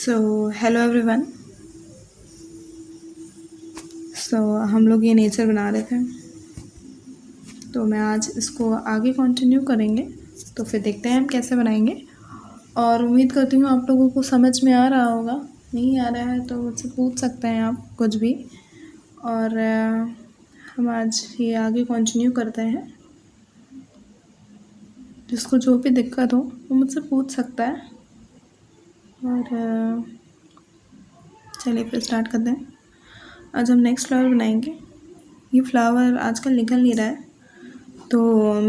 So hello everyone. हम लोग ये नेचर बना रहे थे, तो मैं आज इसको आगे कंटिन्यू करेंगे। तो फिर देखते हैं हम कैसे बनाएंगे, और उम्मीद करती हूँ आप लोगों को समझ में आ रहा होगा। नहीं आ रहा है तो मुझसे पूछ सकते हैं आप कुछ भी, और हम आज ये आगे कंटिन्यू करते हैं। जिसको जो भी दिक्कत हो वो मुझसे पूछ सकता है, और चलिए फिर स्टार्ट करते हैं। आज हम नेक्स्ट फ्लावर बनाएंगे। ये फ्लावर आजकल निकल नहीं रहा है, तो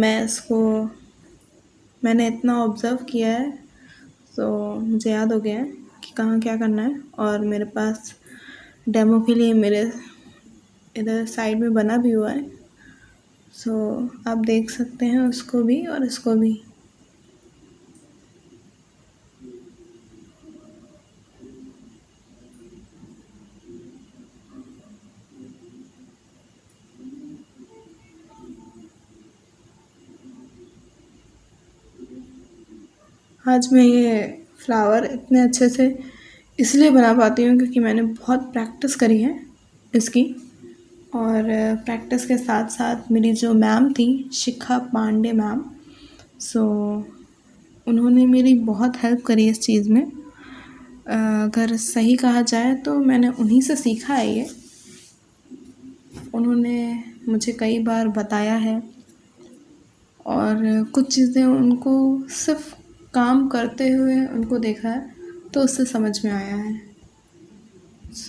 मैंने इतना ऑब्ज़र्व किया है, तो मुझे याद हो गया है कि कहाँ क्या करना है। और मेरे पास डेमो के लिए मेरे इधर साइड में बना भी हुआ है, आप देख सकते हैं उसको भी और इसको भी। आज मैं ये फ्लावर इतने अच्छे से इसलिए बना पाती हूँ क्योंकि मैंने बहुत प्रैक्टिस करी है इसकी। और प्रैक्टिस के साथ साथ मेरी जो मैम थी, शिखा पांडे मैम, उन्होंने मेरी बहुत हेल्प करी इस चीज़ में। अगर सही कहा जाए तो मैंने उन्हीं से सीखा है ये। उन्होंने मुझे कई बार बताया है, और कुछ चीज़ें उनको सिर्फ काम करते हुए उनको देखा है, तो उससे समझ में आया है।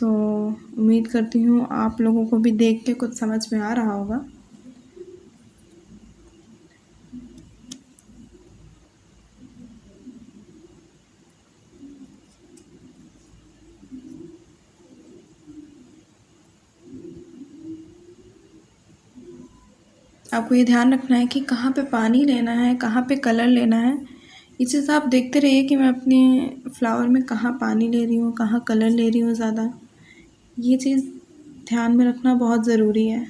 उम्मीद करती हूँ आप लोगों को भी देख के कुछ समझ में आ रहा होगा। आपको ये ध्यान रखना है कि कहाँ पे पानी लेना है, कहाँ पे कलर लेना है। ये चीज़ आप देखते रहिए कि मैं अपने फ्लावर में कहाँ पानी ले रही हूँ, कहाँ कलर ले रही हूँ ज़्यादा। ये चीज़ ध्यान में रखना बहुत ज़रूरी है।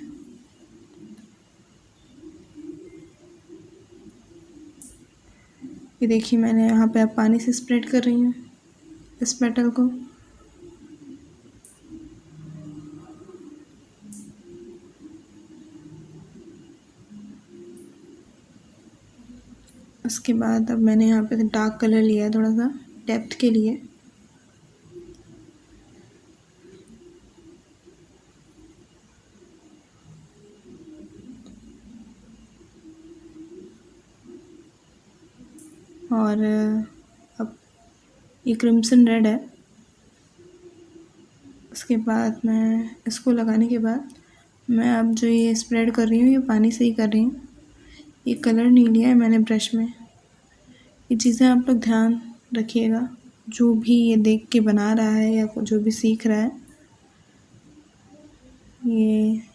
ये देखिए, मैंने यहाँ पे अब पानी से स्प्रेड कर रही हूँ इस पेटल को। उसके बाद अब मैंने यहाँ पे डार्क कलर लिया है थोड़ा सा डेप्थ के लिए। और अब ये क्रिम्सन रेड है। उसके बाद मैं इसको लगाने के बाद मैं अब जो ये स्प्रेड कर रही हूँ ये पानी से ही कर रही हूँ। ये कलर नहीं लिया है मैंने ब्रश में। ये चीज़ें आप लोग ध्यान रखिएगा, जो भी ये देख के बना रहा है या जो भी सीख रहा है।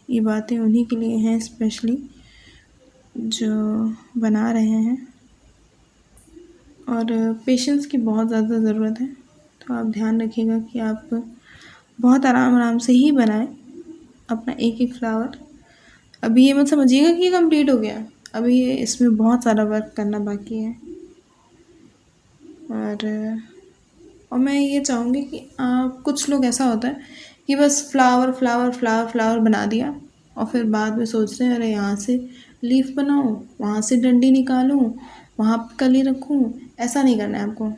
ये बातें उन्हीं के लिए हैं स्पेशली, जो बना रहे हैं। और पेशेंस की बहुत ज़्यादा ज़रूरत है, तो आप ध्यान रखिएगा कि आप बहुत आराम आराम से ही बनाएं अपना एक एक फ्लावर। अभी ये मत समझिएगा कि ये कंप्लीट हो गया, अभी ये इसमें बहुत सारा वर्क करना बाकी है। और मैं ये चाहूँगी कि कुछ लोग ऐसा होता है कि बस फ्लावर फ्लावर फ्लावर फ्लावर बना दिया, और फिर बाद में सोचते हैं अरे यहाँ से लीफ बनाऊँ, वहाँ से डंडी निकालूँ, वहाँ पर कली रखूँ। ऐसा नहीं करना है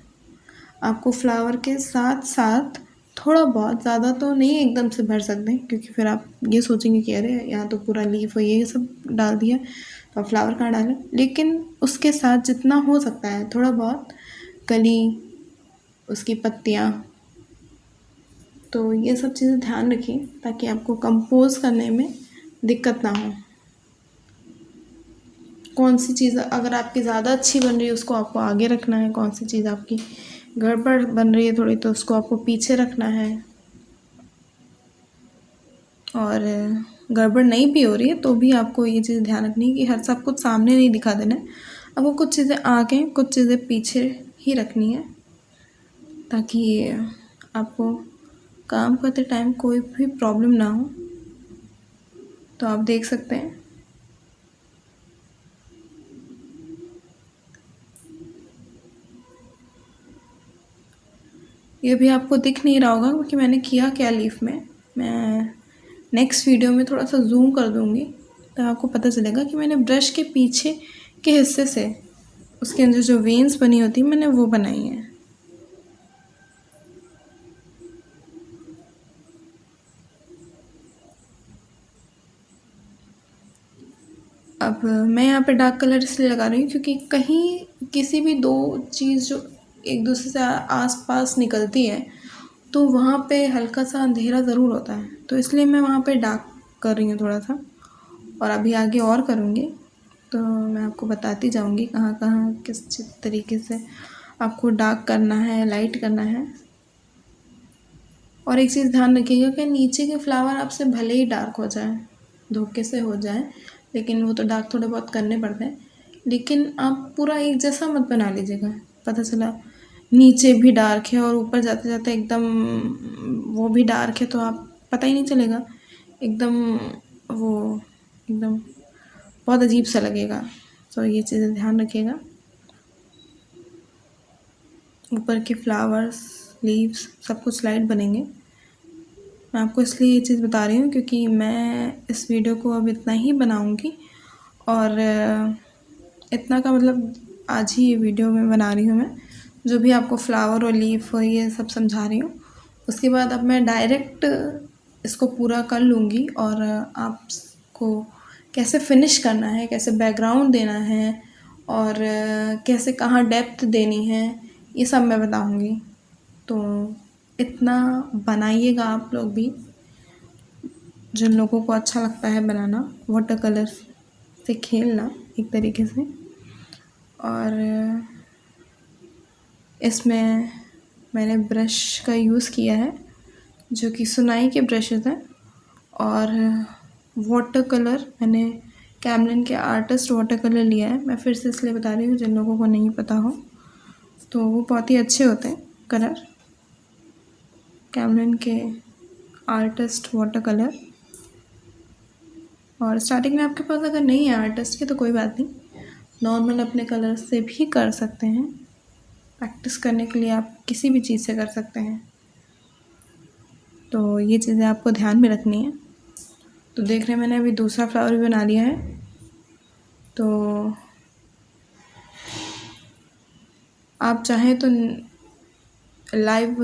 आपको फ्लावर के साथ साथ थोड़ा बहुत, ज़्यादा तो नहीं एकदम से भर सकते, क्योंकि फिर आप ये सोचेंगे कि अरे यहाँ तो पूरा लीफ और ये सब डाल दिया, तो आप फ्लावर कहाँ डालें। लेकिन उसके साथ जितना हो सकता है थोड़ा बहुत कली, उसकी पत्तियाँ, तो ये सब चीज़ें ध्यान रखिए ताकि आपको कंपोज करने में दिक्कत ना हो। कौन सी चीज़ अगर आपकी ज़्यादा अच्छी बन रही है उसको आपको आगे रखना है, कौन सी चीज़ आपकी गड़बड़ बन रही है थोड़ी तो उसको आपको पीछे रखना है। और गड़बड़ नहीं भी हो रही है तो भी आपको ये चीज़ ध्यान रखनी है कि हर सब कुछ सामने नहीं दिखा देना है। आपको कुछ चीज़ें आगे, कुछ चीज़ें पीछे ही रखनी है, ताकि आपको काम करते टाइम कोई भी प्रॉब्लम ना हो। तो आप देख सकते हैं ये भी आपको दिख नहीं रहा होगा कि मैंने किया क्या लीफ में। मैं नेक्स्ट वीडियो में थोड़ा सा जूम कर दूँगी तो आपको पता चलेगा कि मैंने ब्रश के पीछे के हिस्से से उसके अंदर जो वेन्स बनी होती है मैंने वो बनाई है। अब मैं यहाँ पे डार्क कलर इसलिए लगा रही हूँ क्योंकि कहीं किसी भी दो चीज़ जो एक दूसरे से आस पास निकलती है तो वहाँ पे हल्का सा अंधेरा ज़रूर होता है, तो इसलिए मैं वहाँ पे डार्क कर रही हूँ थोड़ा सा। और अभी आगे और करूँगी तो मैं आपको बताती जाऊँगी कहाँ कहाँ किस तरीके से आपको डार्क करना है, लाइट करना है। और एक चीज़ ध्यान रखिएगा कि नीचे के फ्लावर आपसे भले ही डार्क हो जाए, धोखे से हो जाए, लेकिन वो तो डार्क थोड़े बहुत करने पड़ते हैं, लेकिन आप पूरा एक जैसा मत बना लीजिएगा। पता चला नीचे भी डार्क है और ऊपर जाते जाते एकदम वो भी डार्क है तो आप पता ही नहीं चलेगा, एकदम वो एकदम बहुत अजीब सा लगेगा। तो ये चीज़ें ध्यान रखिएगा। ऊपर के फ्लावर्स, लीव्स सब कुछ लाइट बनेंगे। मैं आपको इसलिए ये चीज़ बता रही हूँ क्योंकि मैं इस वीडियो को अब इतना ही बनाऊँगी और इतना का मतलब आज ही ये वीडियो में बना रही हूँ मैं, जो भी आपको फ्लावर और लीफ और ये सब समझा रही हूँ। उसके बाद अब मैं डायरेक्ट इसको पूरा कर लूँगी और आपको कैसे फिनिश करना है, कैसे बैकग्राउंड देना है और कैसे कहाँ डेप्थ देनी है, ये सब मैं बताऊँगी। तो इतना बनाइएगा आप लोग भी, जिन लोगों को अच्छा लगता है बनाना, वाटर कलर से खेलना एक तरीके से। और इसमें मैंने ब्रश का यूज़ किया है जो कि सुनाई के ब्रशेज़ हैं और वाटर कलर मैंने कैमलिन के आर्टिस्ट वाटर कलर लिया है। मैं फिर से इसलिए बता रही हूँ जिन लोगों को नहीं पता हो, तो वो बहुत ही अच्छे होते हैं कलर, कैमलिन के आर्टिस्ट वाटर कलर। और स्टार्टिंग में आपके पास अगर नहीं है आर्टिस्ट की तो कोई बात नहीं, नॉर्मल अपने कलर से भी कर सकते हैं। प्रैक्टिस करने के लिए आप किसी भी चीज़ से कर सकते हैं, तो ये चीज़ें आपको ध्यान में रखनी है। तो देख रहे हैं मैंने अभी दूसरा फ्लावर भी बना लिया है। तो आप चाहें तो लाइव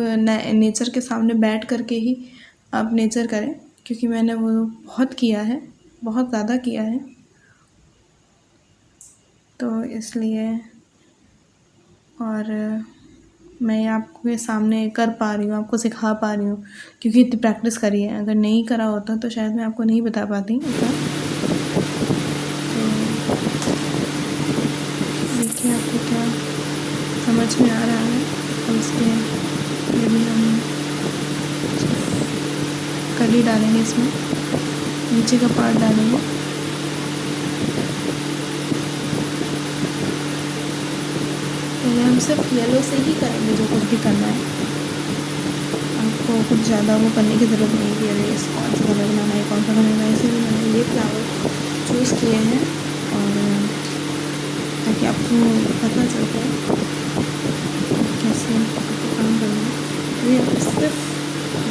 नेचर के सामने बैठ करके ही आप नेचर करें, क्योंकि मैंने वो बहुत किया है, बहुत ज़्यादा किया है, तो इसलिए। और मैं आपके सामने कर पा रही हूँ, आपको सिखा पा रही हूँ क्योंकि इतनी प्रैक्टिस करी है। अगर नहीं करा होता तो शायद मैं आपको नहीं बता पाती इतना। तो देखिए आपको क्या समझ में आ रहा है। और इसके लिए भी हम कली डालेंगे, इसमें नीचे का पार्ट डालेंगे। पहले हम सिर्फ येलो से ही करेंगे जो कुछ भी करना है, आपको कुछ ज़्यादा वो करने की ज़रूरत नहीं कि अरे इस कौन सा कलर बनाना है, कौन सा कलर बनाना है। इसलिए मैंने ये फ्लावर चूज़ किए हैं और ताकि आपको पता चलता है कैसे काम करना है। ये सिर्फ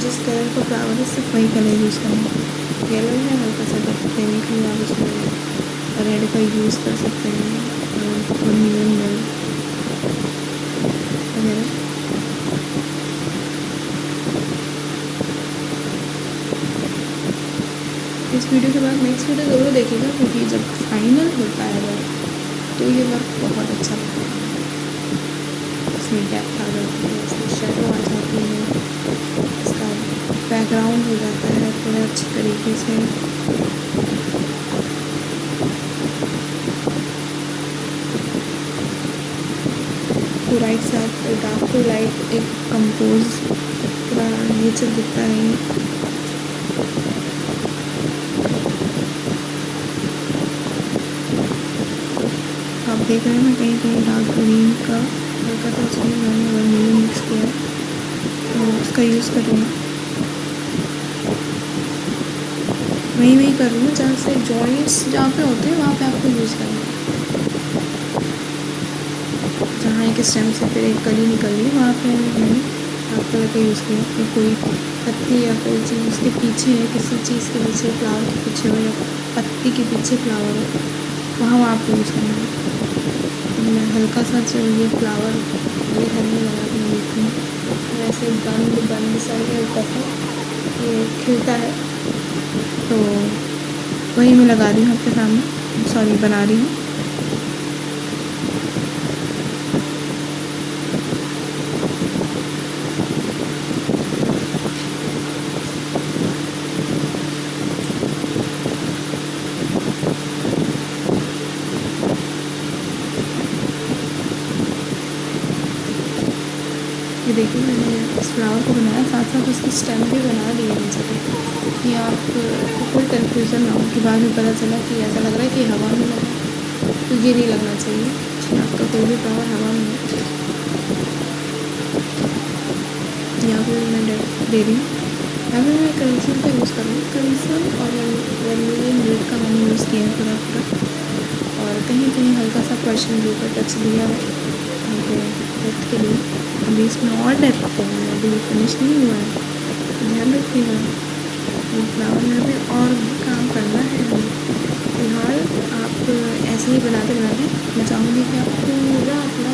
जिस कलर का फ्लावर है सिर्फ वही कलर यूज़ करना है। येलो है हल्का सा देने के लिए आप उसमें रेड का यूज़ कर सकते हैं और नील वगैरह। इस वीडियो के बाद नेक्स्ट वीडियो ज़रूर देखिएगा क्योंकि जब फाइनल होता है वर्क तो ये वर्क बहुत अच्छा लगता है। इसमें डेप्थ आ जाती है, इसमें शेडो आ जाती है, इसका बैकग्राउंड हो जाता है पूरे अच्छे तरीके से। तो right side dark to light एक कंपोज पूरा नेचर दिखता है। आप देख रहे हैं मैं कहीं कहीं डार्क ग्रीन का हल्का सा उसमें मैंने वर्मिली मिक्स किया है, तो उसका यूज़ कर रही हूँ। वही कर रही हूँ जहाँ से जॉइंट्स जहाँ पे होते हैं वहाँ पे आपको यूज़ करना है। जहाँ एक स्टेम से फिर एक कली निकल रही है वहाँ पे मैंने डार्क कलर का यूज़ किया, या कोई पत्ती या कोई चीज़ उसके पीछे है, किसी चीज़ के पीछे फ्लावर के पीछे हो या पत्ती के पीछे फ्लावर हो, वहाँ आपको यूज़ करना है। मैं हल्का सा जो ये फ्लावर मेरे घर में लगा के मैं देखती हूँ, वैसे बंद बंद सा ये हल्का सा ये खिलता है, तो वही मैं लगा रही हूँ आपके सामने, सॉरी बना रही हूँ। ये देखिए मैंने इस फ्लावर को बनाया, साथ साथ उसकी स्टेम भी बना दी है नीचे पे, कि आपको कोई कन्फ्यूज़न ना हो कि बाद में पता चला कि ऐसा लग रहा है कि हवा में लगा, तो ये नहीं लगना चाहिए कि आपका कोई भी फ्लावर हवा में है। यहाँ पे मैं दे रही हूँ, यहाँ पे मैं कंसील का यूज़ करूँगी, कंसील और वर्मिलियन रेड का मैंने यूज़ किया है पूरा पूरा, और कहीं कहीं हल्का सा पर्शियन ब्लू का टच दिया है यहाँ पे डेप्थ के लिए। अभी इसमें और डेप्थ है, अभी फिनिश नहीं हुआ है, ध्यान रखिएगा। ये फ्लावर में भी और भी काम करना है हमें। फिलहाल आप ऐसे ही बनाते बनाते, मैं चाहूँगी कि आप पूरा अपना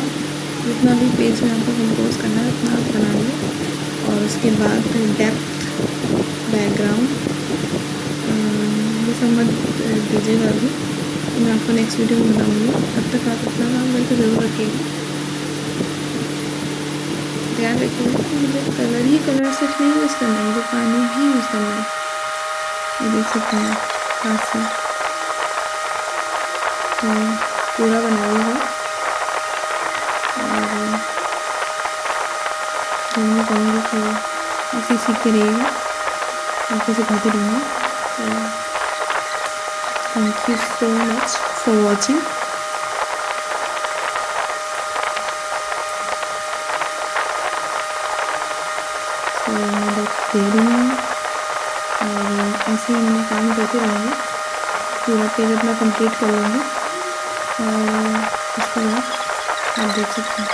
जितना भी पेज में आपको कंपोज करना है उतना आप बना लीजिए, और उसके बाद डेप्थ, बैकग्राउंड ये सब मत दीजिएगा अभी, मैं आपको नेक्स्ट वीडियो में बताऊँगी। तब तक आप अपना काम करके ज़रूर रखिएगा। ध्यान रखिएगा कि मुझे कलर ही कलर सिर्फ नहीं यूज़ करना है, मुझे पानी भी यूज़ करना है। ये देख सकते हैं हाथ से, तो पूरा बनाइएगा, और मैं कहूँगी कि इसी सीखते रहिएगा, आपको सिखाती रहूँगी। तो thank you so much for watching. तो मैं दे रही हूँ, और ऐसे ही मैं काम करती रहूँगी, पूरा पेज अपना कंप्लीट कर लूँगी, और उसके बाद आप देख सकते हैं।